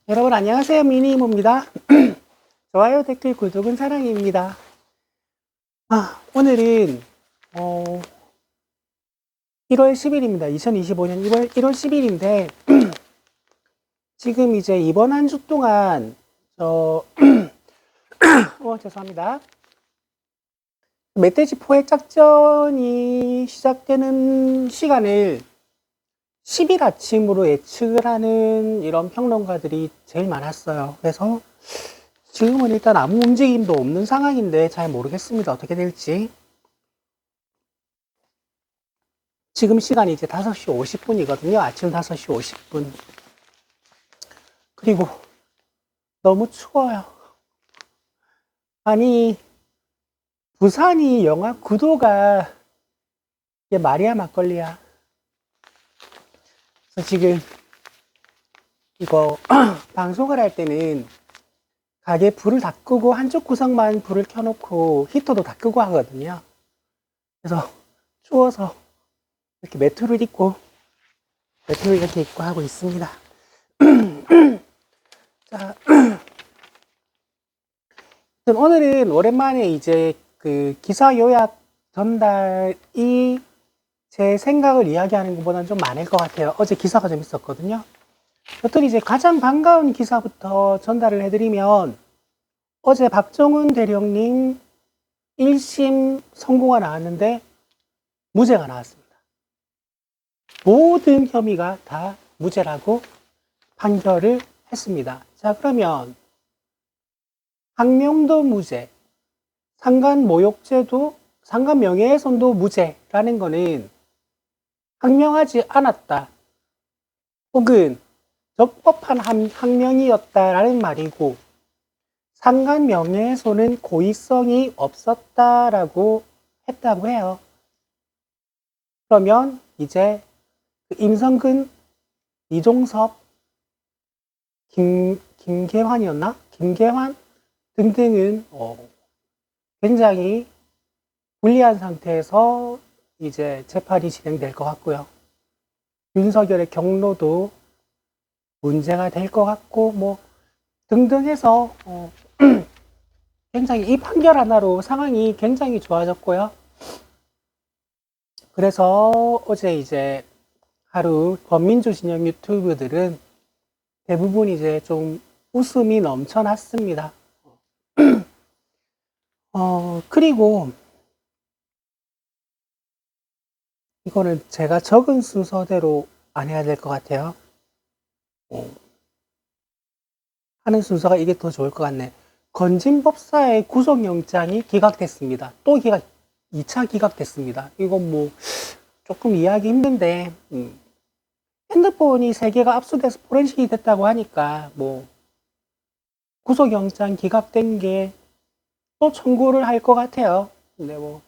여러분 안녕하세요. 미니이모입니다. 좋아요, 댓글, 구독은 사랑입니다. 오늘은 1월 10일입니다. 2025년 1월 10일인데 지금 이제 이번 한 주 동안 죄송합니다. 멧돼지 포획 작전이 시작되는 시간을 10일 아침으로 예측을 하는 이런 평론가들이 제일 많았어요. 그래서 지금은 일단 아무 움직임도 없는 상황인데 잘 모르겠습니다. 어떻게 될지. 지금 시간이 이제 5시 50분이거든요. 아침 5시 50분. 그리고 너무 추워요. 아니, 부산이 영하 9도가 이게 말이야 막걸리야. 그래서 지금 이거 방송을 할 때는 가게 불을 다 끄고 한쪽 구석만 불을 켜놓고 히터도 다 끄고 하거든요. 그래서 추워서 이렇게 매트를 이렇게 입고 하고 있습니다. 자, 오늘은 오랜만에 이제 그 기사 요약 전달이 제 생각을 이야기하는 것보다는 좀 많을 것 같아요. 어제 기사가 좀 있었거든요. 여튼 이제 가장 반가운 기사부터 전달을 해드리면 어제 박정훈 대령님 1심 선고가 나왔는데 무죄가 나왔습니다. 모든 혐의가 다 무죄라고 판결을 했습니다. 자, 그러면 항명도 무죄, 상간모욕죄도 상간명예훼손도 무죄라는 거는 항명하지 않았다 혹은 적법한 항명이었다라는 말이고, 상간명예훼손은 고의성이 없었다라고 했다고 해요. 그러면 이제 임성근, 이종섭, 김계환이었나? 김계환 등등은 굉장히 불리한 상태에서 이제 재판이 진행될 것 같고요. 윤석열의 경로도 문제가 될 것 같고 뭐 등등 해서 굉장히 이 판결 하나로 상황이 굉장히 좋아졌고요. 그래서 어제 이제 하루 범민주 진영 유튜브들은 대부분 이제 좀 웃음이 넘쳐났습니다. 그리고 이거는 제가 적은 순서대로 안 해야 될 것 같아요. 하는 순서가 이게 더 좋을 것 같네. 건진법사의 구속영장이 기각됐습니다. 또 2차 기각됐습니다. 이건 뭐 조금 이해하기 힘든데 핸드폰이 3개가 압수돼서 포렌식이 됐다고 하니까 뭐 구속영장 기각된 게 또 청구를 할 것 같아요. 근데 뭐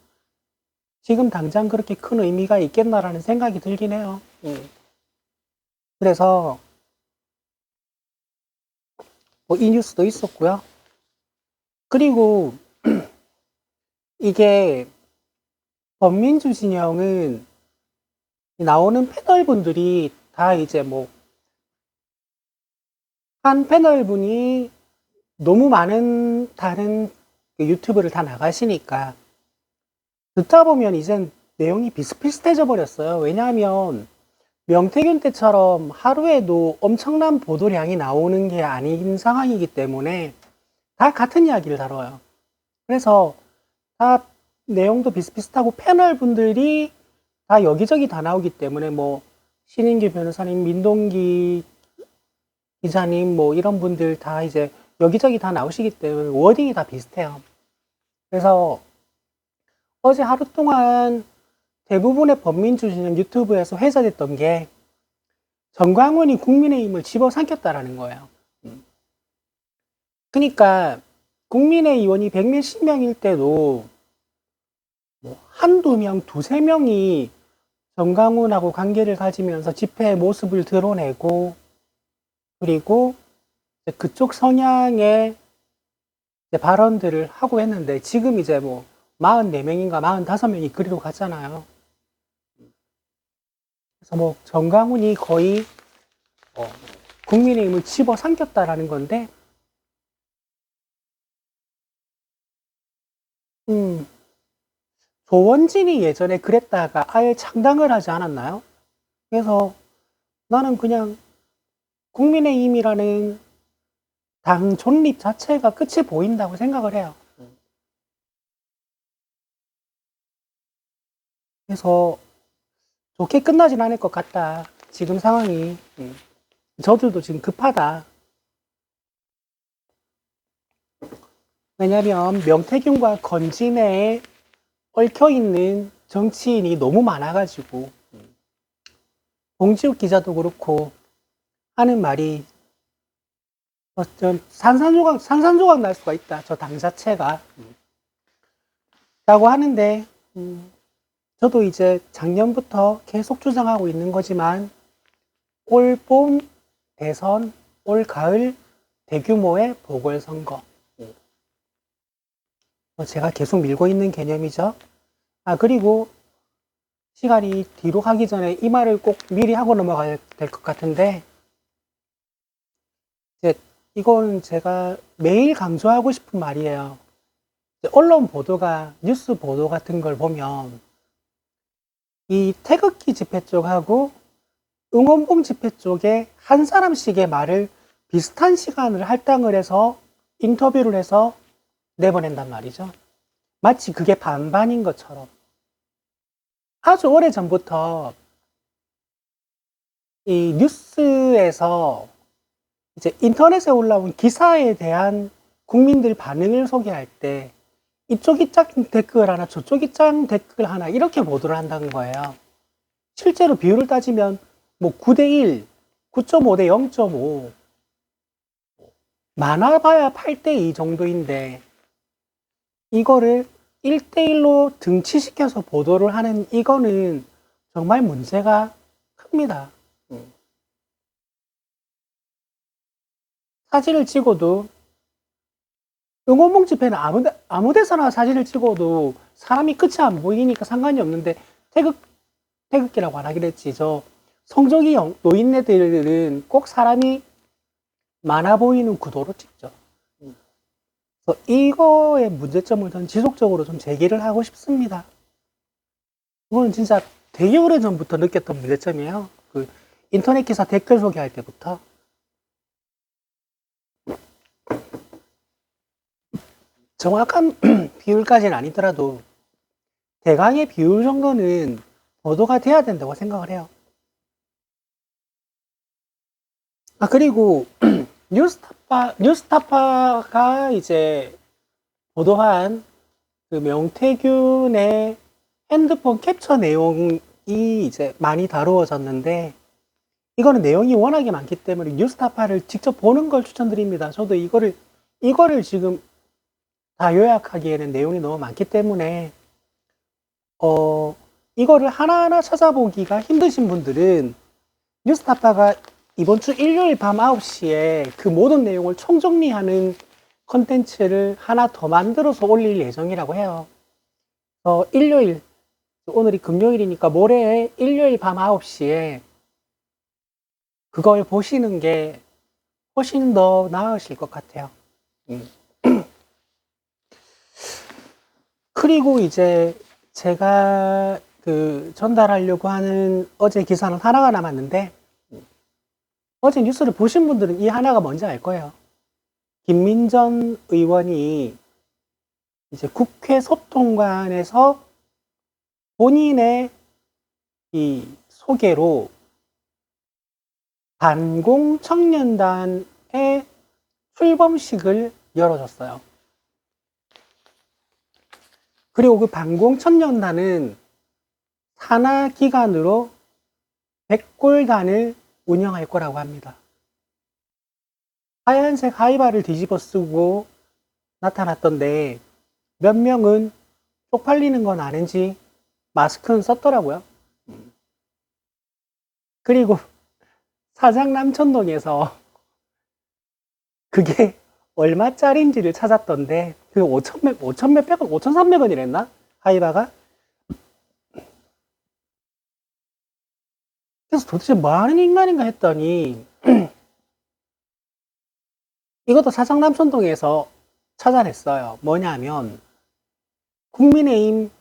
지금 당장 그렇게 큰 의미가 있겠나라는 생각이 들긴 해요. 그래서 뭐 이 뉴스도 있었고요. 그리고 이게 범민주 진영은 나오는 패널 분들이 다 이제 뭐 한 패널 분이 너무 많은 다른 유튜브를 다 나가시니까 듣다 보면 이젠 내용이 비슷비슷해져 버렸어요. 왜냐하면 명태균 때처럼 하루에도 엄청난 보도량이 나오는 게 아닌 상황이기 때문에 다 같은 이야기를 다뤄요. 그래서 다 내용도 비슷비슷하고 패널 분들이 다 여기저기 다 나오기 때문에 뭐 신인규 변호사님, 민동기 기자님 뭐 이런 분들 다 이제 여기저기 다 나오시기 때문에 워딩이 다 비슷해요. 그래서 어제 하루 동안 대부분의 범민주 진영 유튜브에서 회자됐던 게 정광훈이 국민의힘을 집어삼켰다라는 거예요. 그러니까 국민의의원이 100몇십 명일 때도 뭐 한두 명, 두세 명이 정광훈하고 관계를 가지면서 집회의 모습을 드러내고 그리고 그쪽 성향의 발언들을 하고 했는데 지금 이제 뭐 44명인가 45명이 그리로 갔잖아요. 그래서 뭐 정광훈이 거의 국민의힘을 집어삼켰다라는 건데, 조원진이 예전에 그랬다가 아예 창당을 하지 않았나요? 그래서 나는 그냥 국민의힘이라는 당 존립 자체가 끝이 보인다고 생각을 해요. 그래서 좋게 끝나진 않을 것 같다. 지금 상황이. 저들도 지금 급하다. 왜냐면 명태균과 건진에 얽혀있는 정치인이 너무 많아가지고 봉지욱 기자도 그렇고 하는 말이 산산조각 날 수가 있다. 저 당 자체가. 라고 하는데 저도 이제 작년부터 계속 주장하고 있는 거지만 올 봄 대선, 올 가을 대규모의 보궐선거. 제가 계속 밀고 있는 개념이죠. 그리고 시간이 뒤로 가기 전에 이 말을 꼭 미리 하고 넘어가야 될 것 같은데, 이제 이건 제가 매일 강조하고 싶은 말이에요. 언론 보도가, 뉴스 보도 같은 걸 보면, 이 태극기 집회 쪽하고 응원봉 집회 쪽에 한 사람씩의 말을 비슷한 시간을 할당을 해서 인터뷰를 해서 내보낸단 말이죠. 마치 그게 반반인 것처럼. 아주 오래 전부터 이 뉴스에서 이제 인터넷에 올라온 기사에 대한 국민들 반응을 소개할 때 이쪽 입장 댓글 하나, 저쪽 입장 댓글 하나 이렇게 보도를 한다는 거예요. 실제로 비율을 따지면 뭐 9대1, 9.5대 0.5, 많아봐야 8대2 정도인데 이거를 1대1로 등치시켜서 보도를 하는 이거는 정말 문제가 큽니다. 사진을 찍어도 응원봉 집회는 아무 데서나 사진을 찍어도 사람이 끝이 안 보이니까 상관이 없는데 태극기라고 안 하기로 했지. 저 성적이 노인네들은 꼭 사람이 많아 보이는 구도로 찍죠. 그래서 이거의 문제점을 전 지속적으로 좀 제기를 하고 싶습니다. 이거는 진짜 되게 오래 전부터 느꼈던 문제점이에요. 그 인터넷 기사 댓글 소개할 때부터. 정확한 비율까지는 아니더라도 대강의 비율 정도는 보도가 돼야 된다고 생각을 해요. 그리고 뉴스타파가 이제 보도한 그 명태균의 핸드폰 캡처 내용이 이제 많이 다루어졌는데 이거는 내용이 워낙에 많기 때문에 뉴스타파를 직접 보는 걸 추천드립니다. 저도 이거를 지금 다 요약하기에는 내용이 너무 많기 때문에 이거를 하나하나 찾아보기가 힘드신 분들은 뉴스타파가 이번 주 일요일 밤 9시에 그 모든 내용을 총정리하는 컨텐츠를 하나 더 만들어서 올릴 예정이라고 해요. 일요일, 오늘이 금요일이니까 모레 일요일 밤 9시에 그걸 보시는 게 훨씬 더 나으실 것 같아요. 그리고 이제 제가 전달하려고 하는 어제 기사는 하나가 남았는데 어제 뉴스를 보신 분들은 이 하나가 뭔지 알 거예요. 김민전 의원이 이제 국회 소통관에서 본인의 이 소개로 반공청년단의 출범식을 열어줬어요. 그리고 그 반공청년단은 산하 기관으로 100골단을 운영할 거라고 합니다. 하얀색 하이바를 뒤집어 쓰고 나타났던데 몇 명은 쪽팔리는 건 아는지 마스크는 썼더라고요. 그리고 사장 남천동에서 그게 얼마짜리인지를 찾았던데 그 5천 몇백 원, 5,300원이랬나? 하이바가? 그래서 도대체 뭐 하는 인간인가 했더니 이것도 사상남천동에서 찾아냈어요. 뭐냐면 국민의힘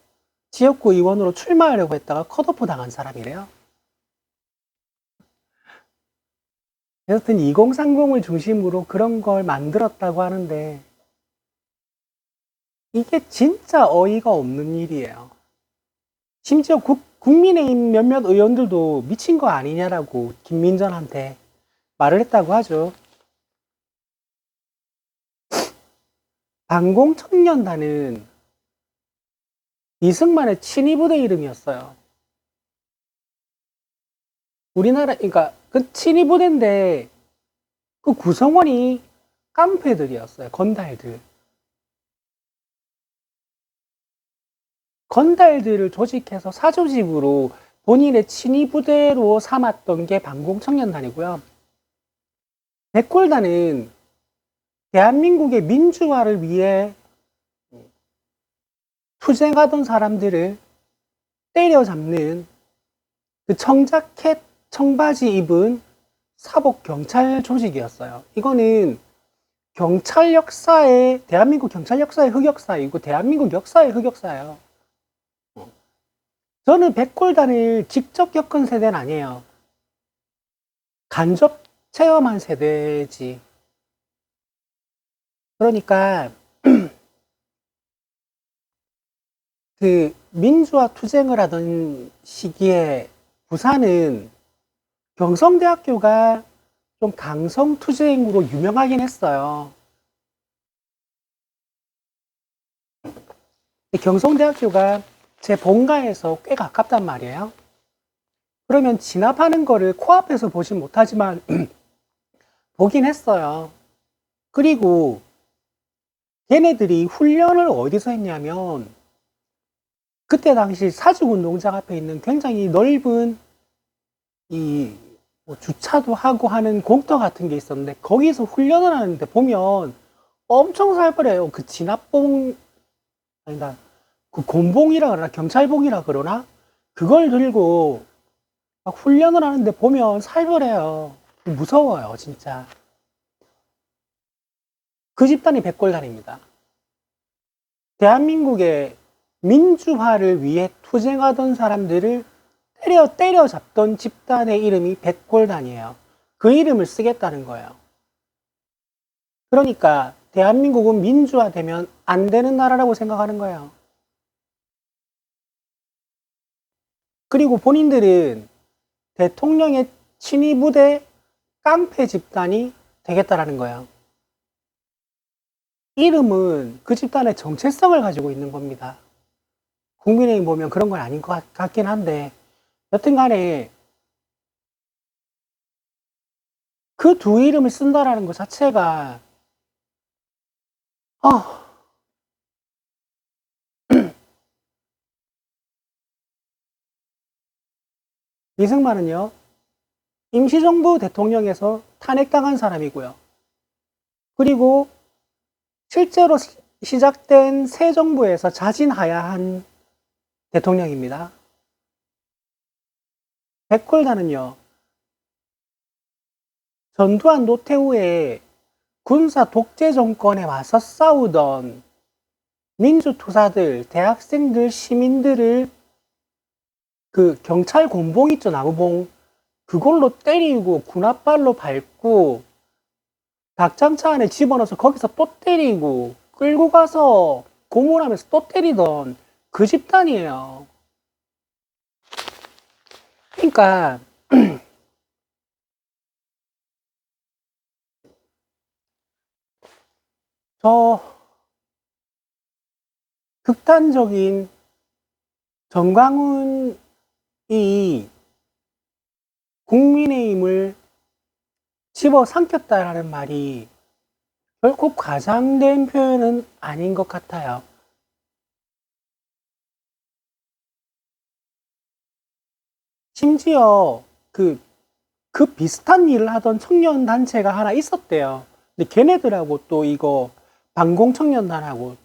지역구 의원으로 출마하려고 했다가 컷오프 당한 사람이래요. 여튼 2030을 중심으로 그런 걸 만들었다고 하는데 이게 진짜 어이가 없는 일이에요. 심지어 국민의힘 몇몇 의원들도 미친 거 아니냐라고 김민전한테 말을 했다고 하죠. 반공청년단은 이승만의 친위부대 이름이었어요. 우리나라, 그러니까 그 친위부대인데 그 구성원이 깡패들이었어요. 건달들. 건달들을 조직해서 사조직으로 본인의 친위부대로 삼았던 게 반공청년단이고요. 백골단은 대한민국의 민주화를 위해 투쟁하던 사람들을 때려잡는 그 청자켓, 청바지 입은 사복 경찰 조직이었어요. 이거는 경찰 역사의, 대한민국 경찰 역사의 흑역사이고 대한민국 역사의 흑역사예요. 저는 백골단을 직접 겪은 세대는 아니에요. 간접 체험한 세대지. 그러니까 그 민주화 투쟁을 하던 시기에 부산은 경성대학교가 좀 강성 투쟁으로 유명하긴 했어요. 경성대학교가 제 본가에서 꽤 가깝단 말이에요. 그러면 진압하는 거를 코앞에서 보진 못하지만 보긴 했어요. 그리고 걔네들이 훈련을 어디서 했냐면 그때 당시 사직운동장 앞에 있는 굉장히 넓은 뭐 주차도 하고 하는 공터 같은 게 있었는데 거기서 훈련을 하는데 보면 엄청 살벌해요. 그 진압봉 아니다. 그 곤봉이라 그러나 경찰봉이라 그러나 그걸 들고 막 훈련을 하는데 보면 살벌해요. 무서워요, 진짜. 그 집단이 백골단입니다. 대한민국의 민주화를 위해 투쟁하던 사람들을 때려잡던 집단의 이름이 백골단이에요. 그 이름을 쓰겠다는 거예요. 그러니까 대한민국은 민주화되면 안 되는 나라라고 생각하는 거예요. 그리고 본인들은 대통령의 친위부대 깡패 집단이 되겠다라는 거예요. 이름은 그 집단의 정체성을 가지고 있는 겁니다. 국민의힘 보면 그런 건 아닌 것 같긴 한데 여튼 간에 그 두 이름을 쓴다라는 것 자체가 이승만은요 임시정부 대통령에서 탄핵당한 사람이고요. 그리고 실제로 시작된 새 정부에서 자진하야한 대통령입니다. 백골단은요 전두환 노태우의 군사 독재 정권에 와서 싸우던 민주투사들, 대학생들, 시민들을 그 경찰 곤봉 있죠, 나무봉. 그걸로 때리고 군홧발로 밟고 닭장차 안에 집어넣어서 거기서 또 때리고 끌고 가서 고문하면서 또 때리던 그 집단이에요. 그러니까 저 극단적인 정광훈이 국민의힘을 집어삼켰다라는 말이 결코 과장된 표현은 아닌 것 같아요. 심지어 그 비슷한 일을 하던 청년 단체가 하나 있었대요. 근데 걔네들하고 또 이거 반공청년단하고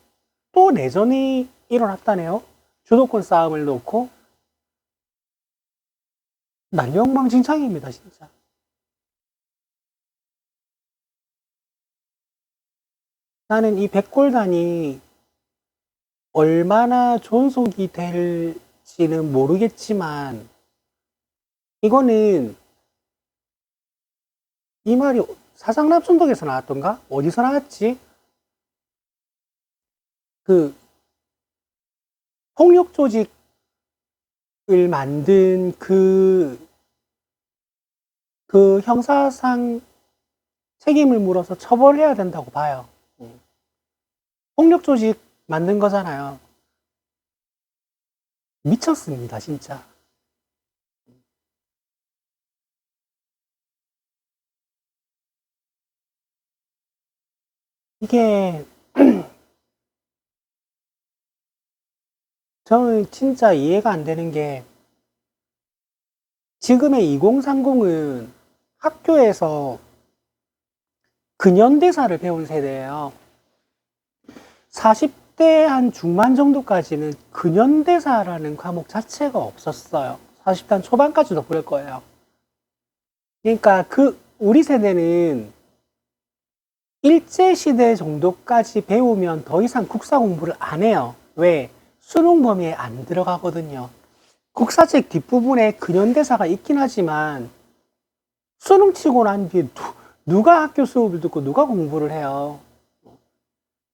또 내전이 일어났다네요. 주도권 싸움을 놓고 난리엉망진창입니다, 진짜. 나는 이 백골단이 얼마나 존속이 될지는 모르겠지만, 이거는, 이 말이 사상남순덕에서 나왔던가? 어디서 나왔지? 그, 폭력 조직을 만든 그 형사상 책임을 물어서 처벌해야 된다고 봐요. 폭력 조직 만든 거잖아요. 미쳤습니다, 진짜. 이게, 저는 진짜 이해가 안 되는 게, 지금의 2030은 학교에서 근현대사를 배운 세대예요. 40대 한 중반 정도까지는 근현대사라는 과목 자체가 없었어요. 40대 초반까지도 그럴 거예요. 그러니까 우리 세대는 일제시대 정도까지 배우면 더 이상 국사 공부를 안 해요. 왜? 수능 범위에 안 들어가거든요. 국사책 뒷부분에 근현대사가 있긴 하지만 수능 치고 난 뒤에 누가 학교 수업을 듣고 누가 공부를 해요.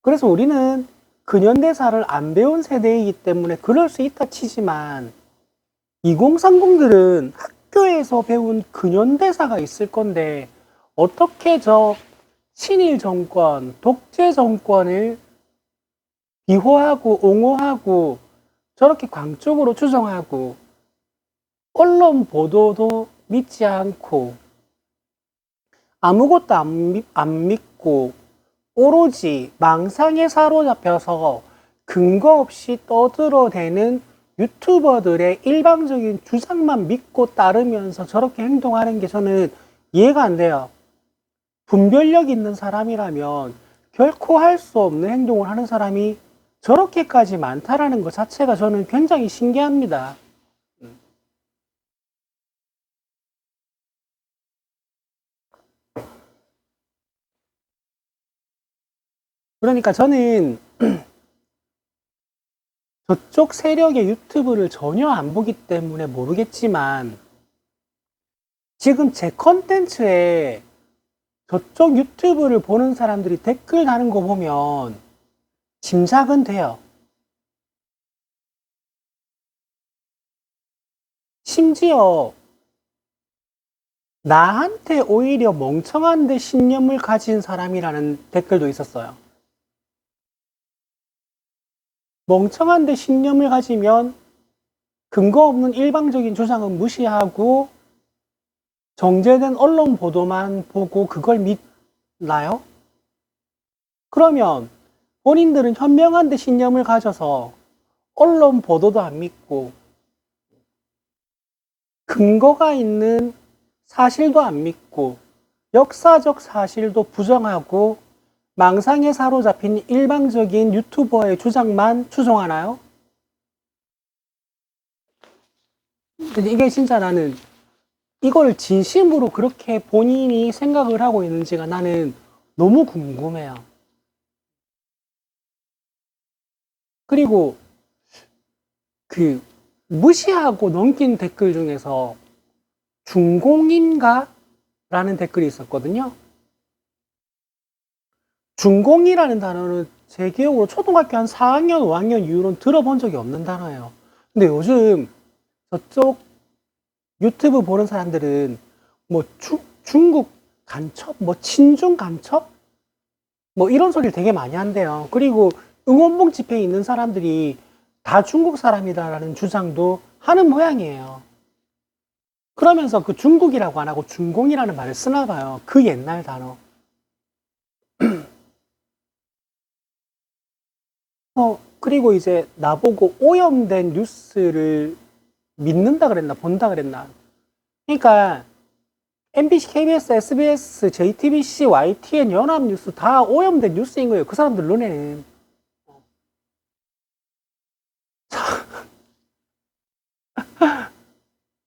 그래서 우리는 근현대사를 안 배운 세대이기 때문에 그럴 수 있다 치지만 2030들은 학교에서 배운 근현대사가 있을 건데 어떻게 저 친일 정권, 독재 정권을 비호하고 옹호하고 저렇게 광적으로 추정하고 언론 보도도 믿지 않고 아무것도 안 믿고 오로지 망상에 사로잡혀서 근거 없이 떠들어대는 유튜버들의 일방적인 주장만 믿고 따르면서 저렇게 행동하는 게 저는 이해가 안 돼요. 분별력 있는 사람이라면 결코 할 수 없는 행동을 하는 사람이 저렇게까지 많다라는 것 자체가 저는 굉장히 신기합니다. 그러니까 저는 저쪽 세력의 유튜브를 전혀 안 보기 때문에 모르겠지만 지금 제 컨텐츠에 저쪽 유튜브를 보는 사람들이 댓글 다는 거 보면 짐작은 돼요. 심지어 나한테 오히려 멍청한데 신념을 가진 사람이라는 댓글도 있었어요. 멍청한데 신념을 가지면 근거 없는 일방적인 주장은 무시하고 정제된 언론 보도만 보고 그걸 믿나요? 그러면 본인들은 현명한데 신념을 가져서 언론 보도도 안 믿고 근거가 있는 사실도 안 믿고 역사적 사실도 부정하고 망상에 사로잡힌 일방적인 유튜버의 주장만 추종하나요? 이게 진짜 나는 이걸 진심으로 그렇게 본인이 생각을 하고 있는지가 나는 너무 궁금해요. 그리고 그 무시하고 넘긴 댓글 중에서 중공인가? 라는 댓글이 있었거든요. 중공이라는 단어는 제 기억으로 초등학교 한 4학년, 5학년 이후로는 들어본 적이 없는 단어예요. 근데 요즘 저쪽 유튜브 보는 사람들은 뭐 중국 간첩, 뭐 친중 간첩, 뭐 이런 소리를 되게 많이 한대요. 그리고 응원봉 집회에 있는 사람들이 다 중국 사람이다라는 주장도 하는 모양이에요. 그러면서 그 중국이라고 안 하고 중공이라는 말을 쓰나 봐요. 그 옛날 단어. 그리고 이제 나보고 오염된 뉴스를 믿는다 그랬나, 본다 그랬나. 그러니까 MBC, KBS, SBS, JTBC, YTN, 연합뉴스 다 오염된 뉴스인 거예요. 그 사람들 눈에는.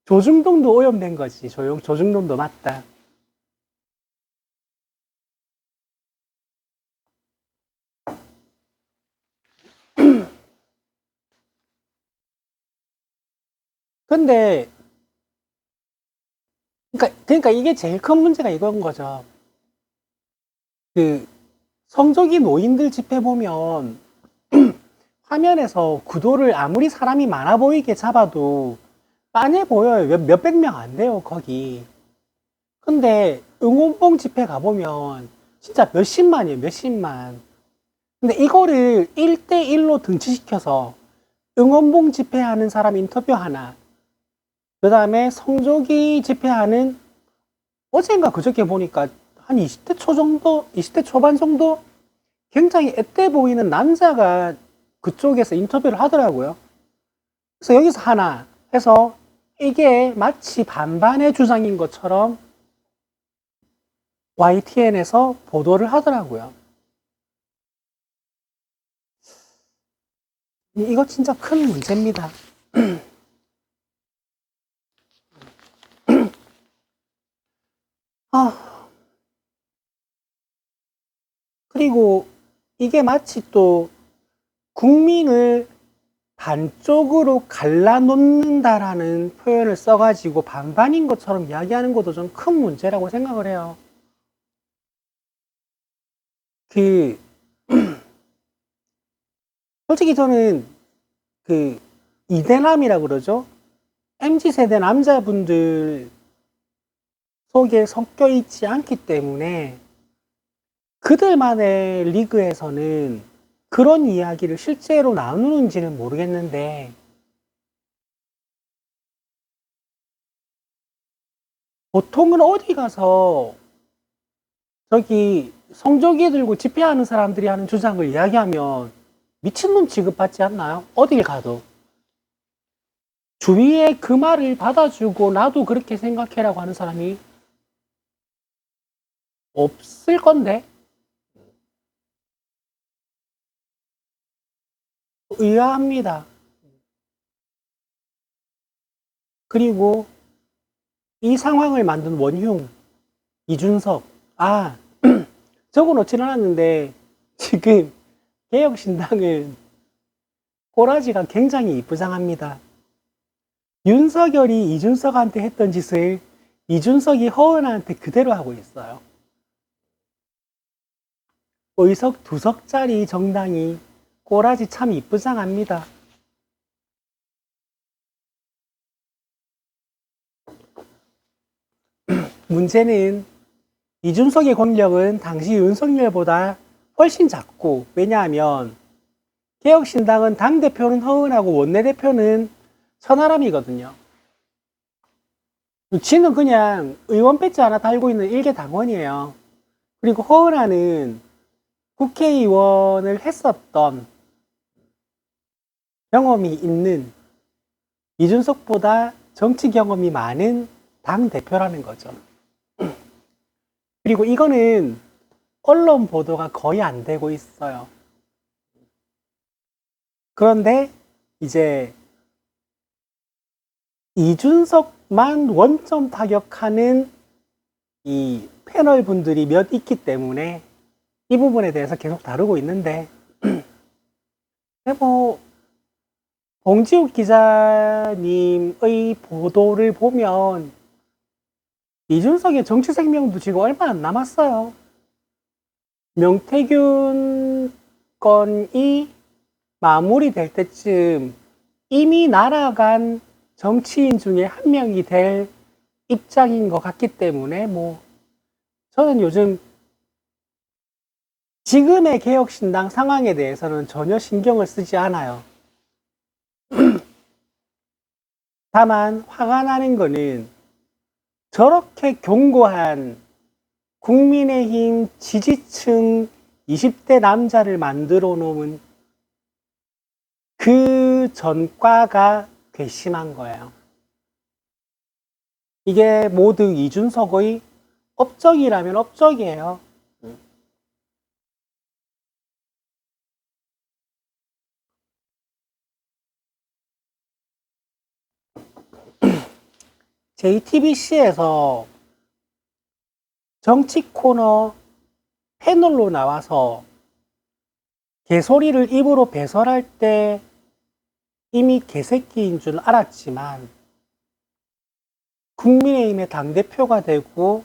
조중동도 오염된 거지. 조중동도 맞다. 근데, 그러니까 이게 제일 큰 문제가 이건 거죠. 그, 성적이 노인들 집회 보면, 화면에서 구도를 아무리 사람이 많아 보이게 잡아도, 빤해 보여요. 몇백 명 안 돼요, 거기. 근데, 응원봉 집회 가보면, 진짜 몇십만이에요, 몇십만. 근데 이거를 1대1로 등치시켜서, 응원봉 집회하는 사람 인터뷰 하나, 그 다음에 성조기 집회하는 어젠가 그저께 보니까 한 20대 초 정도, 20대 초반 정도 굉장히 앳돼 보이는 남자가 그쪽에서 인터뷰를 하더라고요. 그래서 여기서 하나 해서 이게 마치 반반의 주장인 것처럼 YTN에서 보도를 하더라고요. 이거 진짜 큰 문제입니다. 아, 그리고 이게 마치 또 국민을 반쪽으로 갈라놓는다라는 표현을 써가지고 반반인 것처럼 이야기하는 것도 좀 큰 문제라고 생각을 해요. 그, 솔직히 저는 그, 이대남이라고 그러죠? MZ세대 남자분들 속에 섞여 있지 않기 때문에 그들만의 리그에서는 그런 이야기를 실제로 나누는지는 모르겠는데 보통은 어디 가서 저기 성조기 들고 집회하는 사람들이 하는 주장을 이야기하면 미친놈 취급받지 않나요? 어딜 가도. 주위에 그 말을 받아주고 나도 그렇게 생각해라고 하는 사람이 없을 건데 의아합니다. 그리고 이 상황을 만든 원흉, 이준석. 아, 적어놓지는 않았는데 지금 개혁신당은 꼬라지가 굉장히 이쁘장합니다. 윤석열이 이준석한테 했던 짓을 이준석이 허은한테 그대로 하고 있어요. 의석 2석짜리 정당이 꼬라지 참 이쁘장합니다. 문제는 이준석의 권력은 당시 윤석열보다 훨씬 작고, 왜냐하면 개혁신당은 당대표는 허은하고 원내대표는 천하람이거든요. 지는 그냥 의원 배지 하나 달고 있는 일개 당원이에요. 그리고 허은하는 국회의원을 했었던 경험이 있는 이준석보다 정치 경험이 많은 당대표라는 거죠. 그리고 이거는 언론 보도가 거의 안 되고 있어요. 그런데 이제 이준석만 원점 타격하는 이 패널 분들이 몇 있기 때문에 이 부분에 대해서 계속 다루고 있는데 뭐 봉지욱 기자님의 보도를 보면 이준석의 정치 생명도 지금 얼마 안 남았어요. 명태균 건이 마무리될 때쯤 이미 날아간 정치인 중에 한 명이 될 입장인 것 같기 때문에 뭐 저는 요즘 지금의 개혁신당 상황에 대해서는 전혀 신경을 쓰지 않아요. 다만 화가 나는 거는 저렇게 견고한 국민의힘 지지층 20대 남자를 만들어 놓은 그 전과가 괘씸한 거예요. 이게 모두 이준석의 업적이라면 업적이에요. JTBC에서 정치 코너 패널로 나와서 개소리를 입으로 배설할 때 이미 개새끼인 줄 알았지만 국민의힘의 당대표가 되고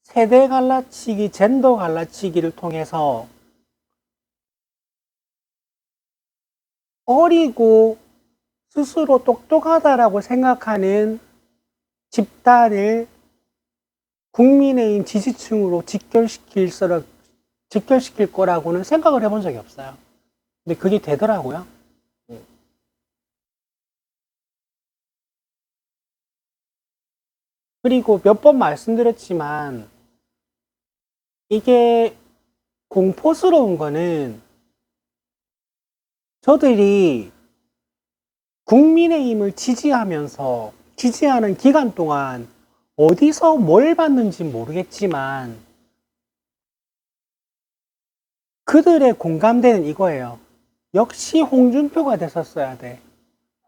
세대 갈라치기, 젠더 갈라치기를 통해서 어리고 스스로 똑똑하다라고 생각하는 집단을 국민의힘 지지층으로 직결시킬 거라고는 생각을 해본 적이 없어요. 근데 그게 되더라고요. 그리고 몇 번 말씀드렸지만 이게 공포스러운 거는 저들이 국민의힘을 지지하는 기간 동안 어디서 뭘 봤는지 모르겠지만 그들의 공감대는 이거예요. 역시 홍준표가 됐었어야 돼.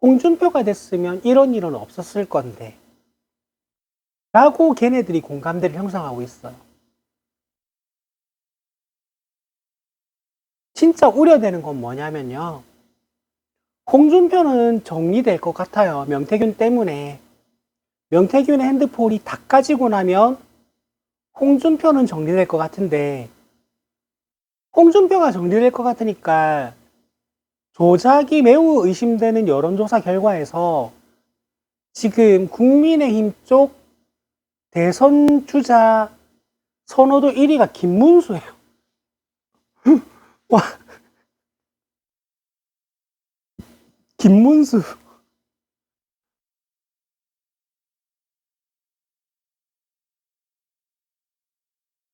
홍준표가 됐으면 이런 일은 없었을 건데 라고 걔네들이 공감대를 형성하고 있어요. 진짜 우려되는 건 뭐냐면요. 홍준표는 정리될 것 같아요. 명태균 때문에. 명태균의 핸드폰이 다 까지고 나면 홍준표는 정리될 것 같은데 홍준표가 정리될 것 같으니까 조작이 매우 의심되는 여론조사 결과에서 지금 국민의힘 쪽 대선 주자 선호도 1위가 김문수예요. 와, 김문수.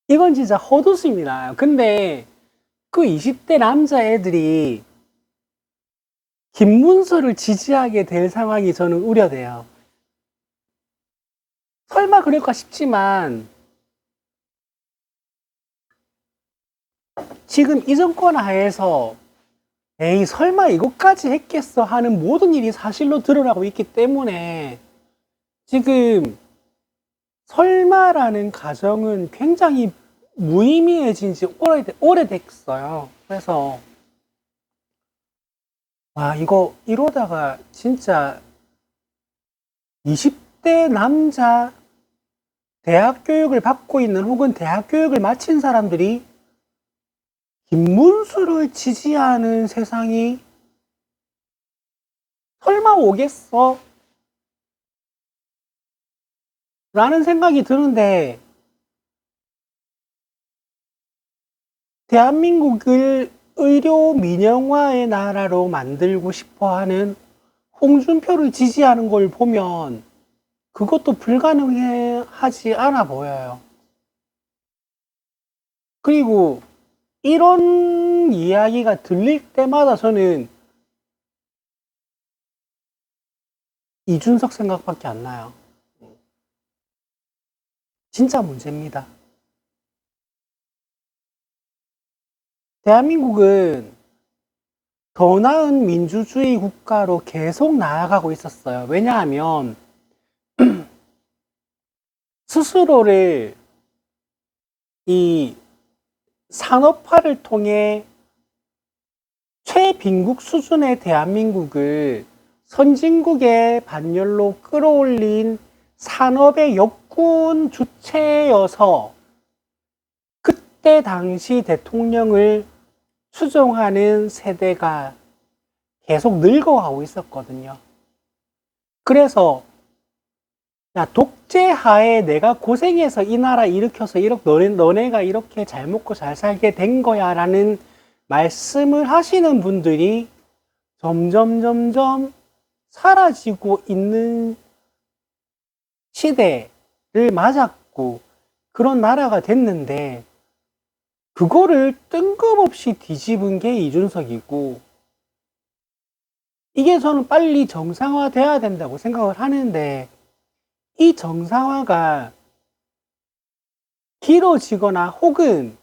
이건 진짜 헛웃음이다. 근데 그 20대 남자애들이 김문수를 지지하게 될 상황이 저는 우려돼요. 설마 그럴까 싶지만 지금 이 정권 하에서 에이 설마 이것까지 했겠어 하는 모든 일이 사실로 드러나고 있기 때문에 지금 설마라는 가정은 굉장히 무의미해진 지 오래됐어요. 그래서 와 이거 이러다가 진짜 20대 남자 대학 교육을 받고 있는 혹은 대학 교육을 마친 사람들이 김문수를 지지하는 세상이 설마 오겠어? 라는 생각이 드는데 대한민국을 의료 민영화의 나라로 만들고 싶어 하는 홍준표를 지지하는 걸 보면 그것도 불가능하지 않아 보여요. 그리고 이런 이야기가 들릴 때마다 저는 이준석 생각밖에 안 나요. 진짜 문제입니다. 대한민국은 더 나은 민주주의 국가로 계속 나아가고 있었어요. 왜냐하면 스스로를 이 산업화를 통해 최빈국 수준의 대한민국을 선진국의 반열로 끌어올린 산업의 역군 주체여서 그때 당시 대통령을 추종하는 세대가 계속 늙어가고 있었거든요. 그래서 야, 독재하에 내가 고생해서 이 나라 일으켜서 너네가 이렇게 잘 먹고 잘 살게 된 거야 라는 말씀을 하시는 분들이 점점 사라지고 있는 시대를 맞았고 그런 나라가 됐는데 그거를 뜬금없이 뒤집은 게 이준석이고 이게 저는 빨리 정상화돼야 된다고 생각을 하는데 이 정상화가 길어지거나 혹은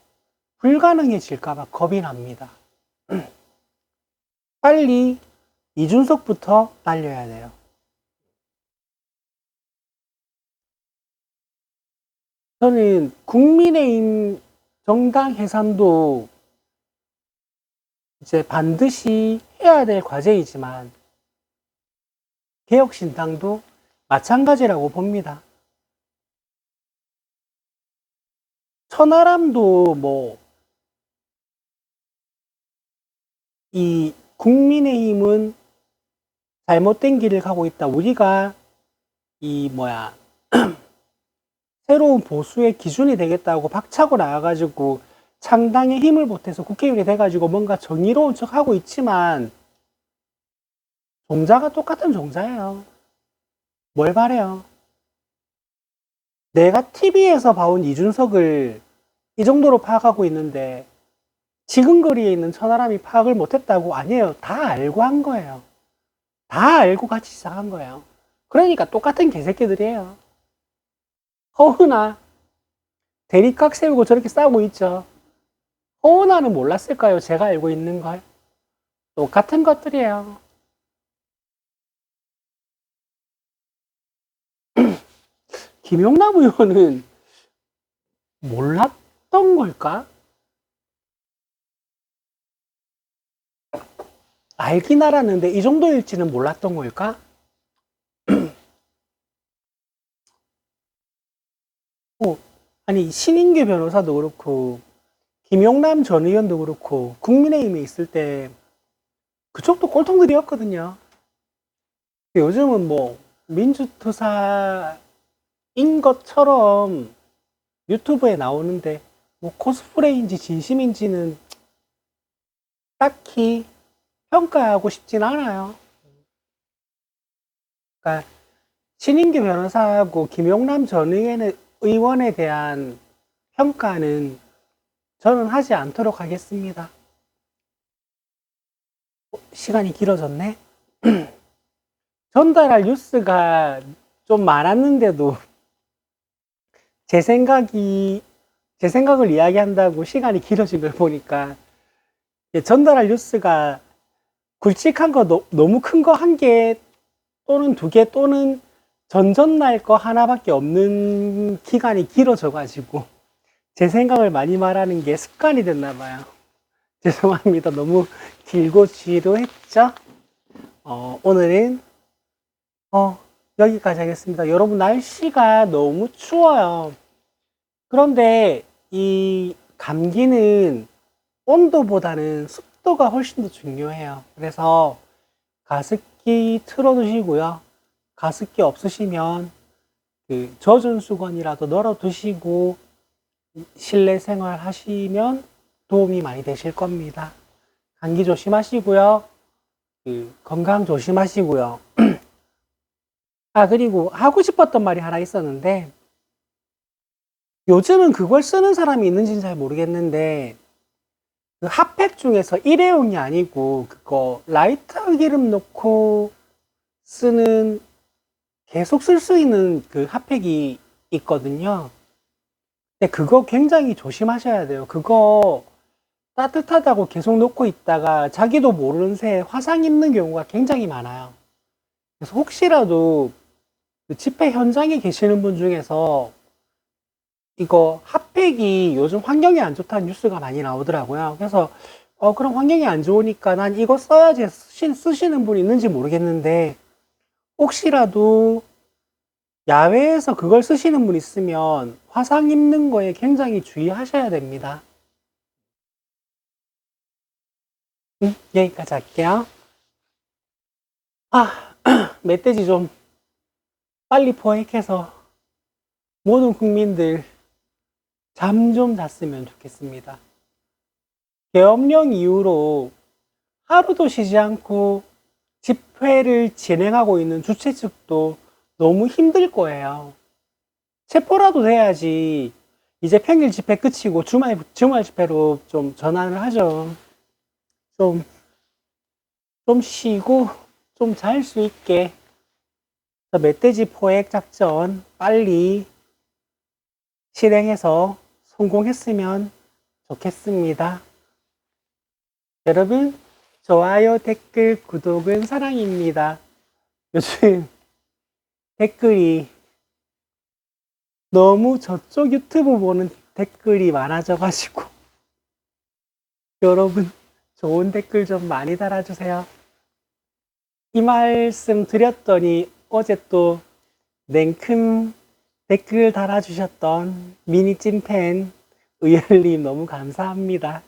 불가능해질까봐 겁이 납니다. 빨리 이준석부터 날려야 돼요. 저는 국민의힘 정당 해산도 이제 반드시 해야 될 과제이지만 개혁신당도 마찬가지라고 봅니다. 천하람도 이 국민의힘은 잘못된 길을 가고 있다. 우리가 새로운 보수의 기준이 되겠다고 박차고 나와가지고 창당에 힘을 보태서 국회의원이 돼가지고 뭔가 정의로운 척 하고 있지만 종자가 똑같은 종자예요. 뭘 바래요? 내가 TV에서 봐온 이준석을 이 정도로 파악하고 있는데 지금 거리에 있는 천하람이 파악을 못했다고? 아니에요. 다 알고 한 거예요. 다 알고 같이 시작한 거예요. 그러니까 똑같은 개새끼들이에요. 허은아 대립각 세우고 저렇게 싸우고 있죠. 허은아는 몰랐을까요? 제가 알고 있는 걸. 똑같은 것들이에요. 김용남 의원은 몰랐던 걸까? 알긴 알았는데 이 정도일지는 몰랐던 걸까? 아니 신인규 변호사도 그렇고 김용남 전 의원도 그렇고 국민의힘에 있을 때 그쪽도 꼴통들이었거든요. 요즘은 민주투사인 것처럼 유튜브에 나오는데 코스프레인지 진심인지는 딱히 평가하고 싶진 않아요. 그러니까 신인규 변호사하고 김용남 전 의원에 대한 평가는 저는 하지 않도록 하겠습니다. 시간이 길어졌네. 전달할 뉴스가 좀 많았는데도 제 생각을 이야기한다고 시간이 길어진 걸 보니까 전달할 뉴스가 굵직한 거 너무 큰 거 한 개 또는 두 개 또는 전전날 거 하나밖에 없는 기간이 길어져 가지고 제 생각을 많이 말하는 게 습관이 됐나 봐요. 죄송합니다. 너무 길고 지루했죠? 오늘은 여기까지 하겠습니다. 여러분 날씨가 너무 추워요. 그런데 이 감기는 온도보다는 습도가 훨씬 더 중요해요. 그래서 가습기 틀어두시고요. 가습기 없으시면 그 젖은 수건이라도 널어두시고 실내 생활 하시면 도움이 많이 되실 겁니다. 감기 조심하시고요. 건강 조심하시고요. 그리고 하고 싶었던 말이 하나 있었는데 요즘은 그걸 쓰는 사람이 있는지는 잘 모르겠는데 그 핫팩 중에서 일회용이 아니고 그거 라이터 기름 넣고 쓰는 계속 쓸 수 있는 그 핫팩이 있거든요. 근데 그거 굉장히 조심하셔야 돼요. 그거 따뜻하다고 계속 놓고 있다가 자기도 모르는 새에 화상 입는 경우가 굉장히 많아요. 그래서 혹시라도 그 집회 현장에 계시는 분 중에서 이거 핫팩이 요즘 환경에 안 좋다는 뉴스가 많이 나오더라고요. 그래서 그럼 환경이 안 좋으니까 난 이거 써야지 쓰시는 분이 있는지 모르겠는데 혹시라도 야외에서 그걸 쓰시는 분 있으면 화상 입는 거에 굉장히 주의하셔야 됩니다. 여기까지 할게요. 멧돼지 좀 빨리 포획해서 모든 국민들 잠 좀 잤으면 좋겠습니다. 계엄령 이후로 하루도 쉬지 않고 집회를 진행하고 있는 주최 측도 너무 힘들 거예요. 체포라도 돼야지 이제 평일 집회 끝이고 주말 집회로 좀 전환을 하죠. 좀 쉬고 좀 잘 수 있게 멧돼지 포획 작전 빨리 실행해서 성공했으면 좋겠습니다. 여러분 좋아요, 댓글, 구독은 사랑입니다. 요즘 댓글이 너무 저쪽 유튜브 보는 댓글이 많아져가지고 여러분 좋은 댓글 좀 많이 달아주세요. 이 말씀 드렸더니 어제 또 냉큼 댓글 달아주셨던 미니 찐팬 의열님 너무 감사합니다.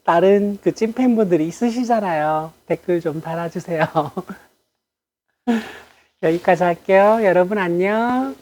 다른 그 찐팬분들이 있으시잖아요. 댓글 좀 달아주세요. 여기까지 할게요. 여러분 안녕.